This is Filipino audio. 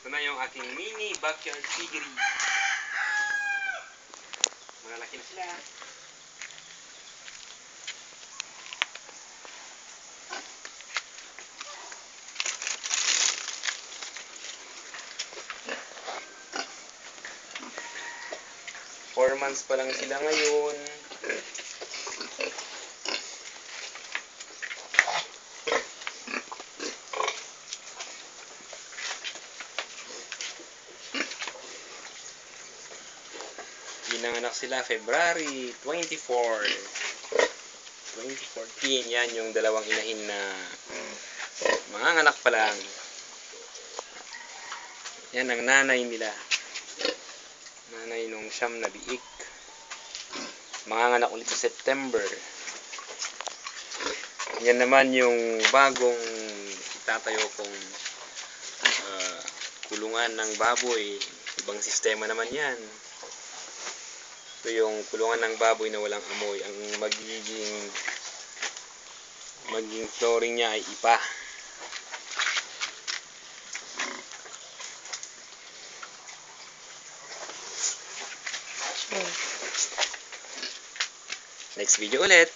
Ito na yung aking mini backyard piggery. Malalaki na sila. Four months pa lang sila ngayon. Ginanganak sila February 24, 2014. Yan yung dalawang inahin na manganganak pa lang. Yan ang nanay nila. Nanay nung siyam na biik. Manganganak ulit sa September. Yan naman yung bagong itatayo kong kulungan ng baboy. Ibang sistema naman yan. Ito yung kulungan ng baboy na walang amoy. Ang magiging flooring niya ay ipa. Next video ulit.